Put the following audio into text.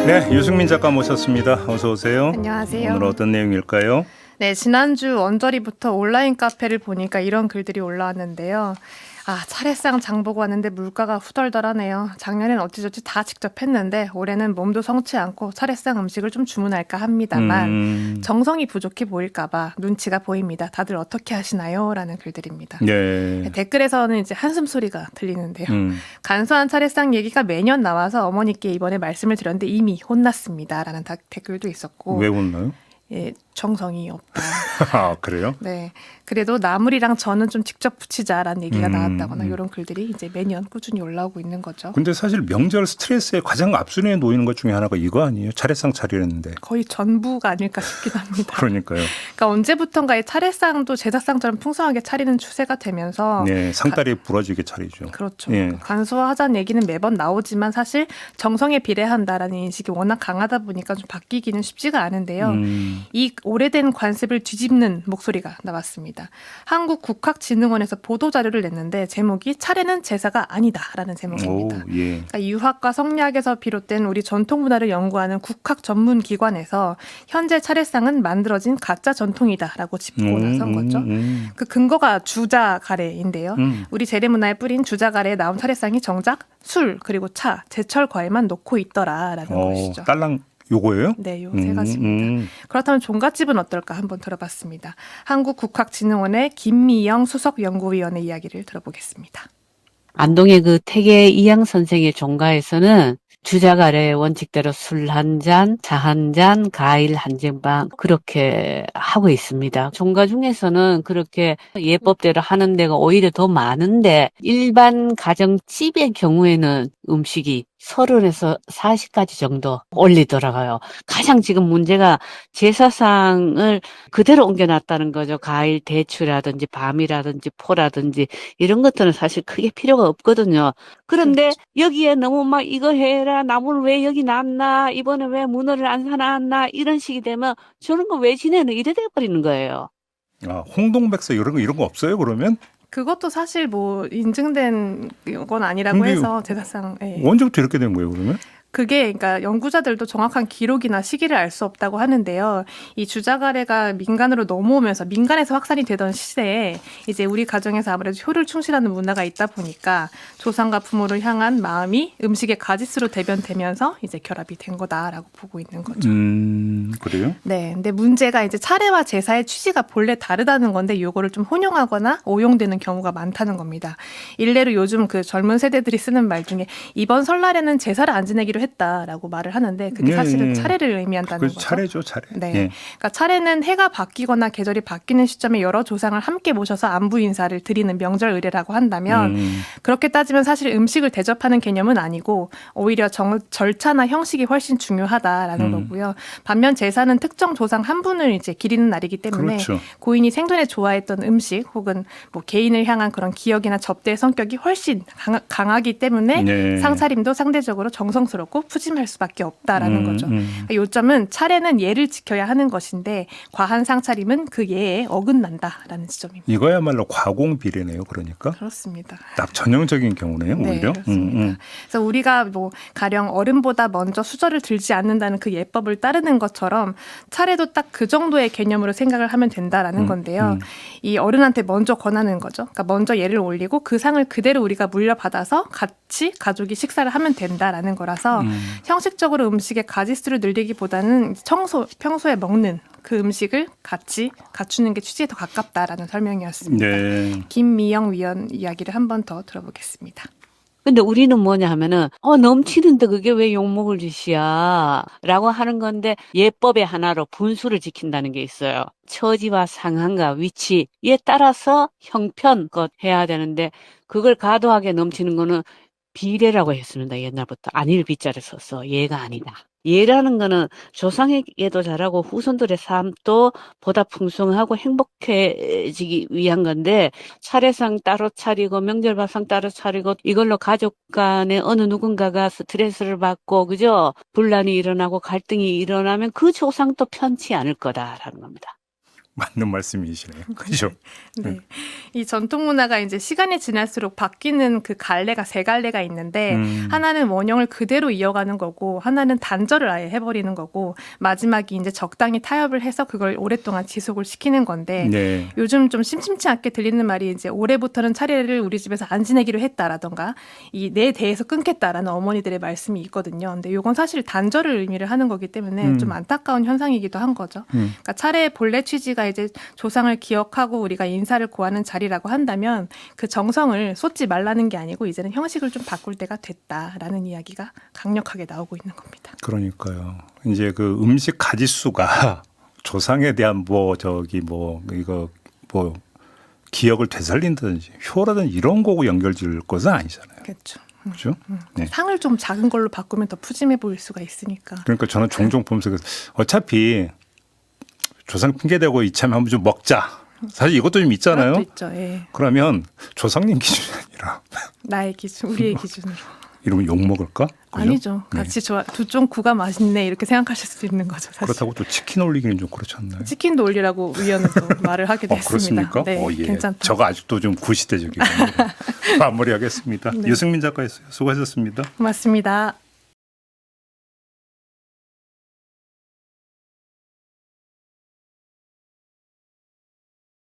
네, 유승민 작가 모셨습니다. 어서 오세요. 안녕하세요. 오늘 어떤 내용일까요? 네, 지난주 언저리부터 온라인 카페를 보니까 이런 글들이 올라왔는데요. 차례상 장 보고 왔는데 물가가 후덜덜하네요. 작년엔 어찌저찌 다 직접 했는데 올해는 몸도 성치 않고 차례상 음식을 좀 주문할까 합니다만 정성이 부족해 보일까 봐 눈치가 보입니다. 다들 어떻게 하시나요? 라는 글들입니다. 네. 댓글에서는 이제 한숨 소리가 들리는데요. 음. 간소한 차례상 얘기가 매년 나와서 어머니께 이번에 말씀을 드렸는데 이미 혼났습니다. 라는 댓글도 있었고. 왜 웃나요? 예, 정성이 없다. 아, 그래요? 네. 그래도 나물이랑 전은 좀 직접 부치자라는 얘기가 나왔다거나 이런 글들이 이제 매년 꾸준히 올라오고 있는 거죠. 근데 사실 명절 스트레스에 가장 앞순위에 놓이는 것 중에 하나가 이거 아니에요? 차례상 차리려는데. 거의 전부가 아닐까 싶긴 합니다. 그러니까요. 그러니까 언제부턴가 차례상도 제사상처럼 풍성하게 차리는 추세가 되면서 네, 상다리 부러지게 차리죠. 그렇죠. 예. 간소화하자는 얘기는 매번 나오지만 사실 정성에 비례한다라는 인식이 워낙 강하다 보니까 좀 바뀌기는 쉽지가 않은데요. 이 오래된 관습을 뒤집는 목소리가 나왔습니다. 한국국학진흥원에서 보도자료를 냈는데 제목이 차례는 제사가 아니다라는 제목입니다. 오, 예. 그러니까 유학과 성리학에서 비롯된 우리 전통문화를 연구하는 국학 전문 기관에서 현재 차례상은 만들어진 가짜 전통이다라고 짚고 나선 거죠. 그 근거가 주자가래인데요. 우리 재래문화에 뿌린 주자가래에 나온 차례상이 정작 술 그리고 차, 제철 과일만 넣고 있더라라는 것이죠. 딸랑 요거예요? 네, 요 세 가지입니다. 그렇다면 종갓집은 어떨까 한번 들어봤습니다. 한국국학진흥원의 김미영 수석연구위원의 이야기를 들어보겠습니다. 안동의 그 태계 이양 선생의 종가에서는 주자가래 원칙대로 술 한 잔, 차 한 잔, 과일 한 쟁반 그렇게 하고 있습니다. 종가 중에서는 그렇게 예법대로 하는 데가 오히려 더 많은데 일반 가정집의 경우에는 음식이 30에서 40가지 정도 올리더라고요. 가장 지금 문제가 제사상을 그대로 옮겨놨다는 거죠. 과일, 대추라든지 밤이라든지 포라든지 이런 것들은 사실 크게 필요가 없거든요. 그런데 여기에 너무 막 이거 해라, 나무를 왜 여기 놨나, 이번에 왜 문어를 안 사놨나 이런 식이 되면 저런 거 왜 지내는 이래 돼버리는 거예요. 아, 홍동백서 이런 거 없어요, 그러면? 그것도 사실 뭐 인증된 건 아니라고 근데 해서 제사상 언제부터 이렇게 된 거예요, 그러면? 그게 그러니까 연구자들도 정확한 기록이나 시기를 알 수 없다고 하는데요. 이 주자가래가 민간으로 넘어오면서 민간에서 확산이 되던 시대에 이제 우리 가정에서 아무래도 효를 충실하는 문화가 있다 보니까 조상과 부모를 향한 마음이 음식의 가짓수로 대변되면서 이제 결합이 된 거다라고 보고 있는 거죠. 그래요? 네, 근데 문제가 이제 차례와 제사의 취지가 본래 다르다는 건데 이거를 좀 혼용하거나 오용되는 경우가 많다는 겁니다. 일례로 요즘 그 젊은 세대들이 쓰는 말 중에 이번 설날에는 제사를 안 지내기로 했다라고 말을 하는데 그게 사실은 차례를 의미한다는 거죠. 차례죠, 차례. 네, 예. 그러니까 차례는 해가 바뀌거나 계절이 바뀌는 시점에 여러 조상을 함께 모셔서 안부 인사를 드리는 명절 의례라고 한다면 그렇게 따지면 사실 음식을 대접하는 개념은 아니고 오히려 절차나 형식이 훨씬 중요하다라는 거고요. 반면 제사는 특정 조상 한 분을 이제 기리는 날이기 때문에 그렇죠. 고인이 생전에 좋아했던 음식 혹은 뭐 개인을 향한 그런 기억이나 접대의 성격이 훨씬 강하기 때문에 네. 상차림도 상대적으로 정성스럽고 푸짐할 수밖에 없다라는 거죠. 그러니까 요점은 차례는 예를 지켜야 하는 것인데 과한 상차림은 그 예에 어긋난다라는 지점입니다. 이거야말로 과공비례네요, 그러니까. 그렇습니다. 딱 전형적인 경우네요, 네, 오히려. 그렇습니다. 그래서 우리가 뭐 가령 어른보다 먼저 수저를 들지 않는다는 그 예법을 따르는 것처럼 차례도 딱 그 정도의 개념으로 생각을 하면 된다라는 건데요. 이 어른한테 먼저 권하는 거죠. 그러니까 먼저 예를 올리고 그 상을 그대로 우리가 물려받아서 같이 가족이 식사를 하면 된다라는 거라서 형식적으로 음식의 가짓수를 늘리기보다는 평소에 먹는 그 음식을 같이 갖추는 게 취지에 더 가깝다라는 설명이었습니다. 네. 김미영 위원 이야기를 한 번 더 들어보겠습니다. 근데 우리는 뭐냐 하면은, 넘치는데 그게 왜 욕먹을 짓이야? 라고 하는 건데, 예법의 하나로 분수를 지킨다는 게 있어요. 처지와 상황과 위치에 따라서 형편껏 해야 되는데, 그걸 과도하게 넘치는 거는 비례라고 했습니다. 옛날부터. 안일 비자를 써서 예가 아니다. 예라는 거는 조상에게도 잘하고 후손들의 삶도 보다 풍성하고 행복해지기 위한 건데 차례상 따로 차리고 명절밥상 따로 차리고 이걸로 가족 간에 어느 누군가가 스트레스를 받고 그죠? 분란이 일어나고 갈등이 일어나면 그 조상도 편치 않을 거다라는 겁니다. 맞는 말씀이시네요. 그죠? 네. 이 전통 문화가 이제 시간이 지날수록 바뀌는 그 갈래가 세 갈래가 있는데 하나는 원형을 그대로 이어가는 거고 하나는 단절을 아예 해버리는 거고 마지막이 이제 적당히 타협을 해서 그걸 오랫동안 지속을 시키는 건데 네. 요즘 좀 심심치 않게 들리는 말이 이제 올해부터는 차례를 우리 집에서 안 지내기로 했다라던가 이 내 대에서 끊겠다라는 어머니들의 말씀이 있거든요. 근데 이건 사실 단절을 의미를 하는 거기 때문에 좀 안타까운 현상이기도 한 거죠. 그러니까 차례의 본래 취지가 이제 조상을 기억하고 우리가 인사를 구하는 자리라고 한다면 그 정성을 쏟지 말라는 게 아니고 이제는 형식을 좀 바꿀 때가 됐다라는 이야기가 강력하게 나오고 있는 겁니다. 그러니까요. 이제 그 음식 가짓수가 조상에 대한 이거 기억을 되살린다든지 효라든지 이런 거고 연결질 것은 아니잖아요. 그렇죠. 그렇죠? 네. 상을 좀 작은 걸로 바꾸면 더 푸짐해 보일 수가 있으니까. 그러니까 저는 종종 보면서 어차피 조상 핑계대고 이참에 한번 좀 먹자. 사실 이것도 좀 있잖아요. 그것도 있죠. 예. 그러면 조상님 기준이 아니라 나의 기준, 우리의 기준으로. 이러면 욕 먹을까? 그죠? 아니죠. 네. 같이 좋아. 두 쪽 구가 맛있네 이렇게 생각하실 수도 있는 거죠. 사실. 그렇다고 또 치킨 올리기는 좀 그렇지 않나요? 치킨도 올리라고 위원은 또 말을 하기도 했습니다. 그렇습니까? 네, 예. 괜찮다. 저거 아직도 좀 구시대적이거든요. 마무리하겠습니다. 네. 유승민 작가였어요. 수고하셨습니다. 고맙습니다.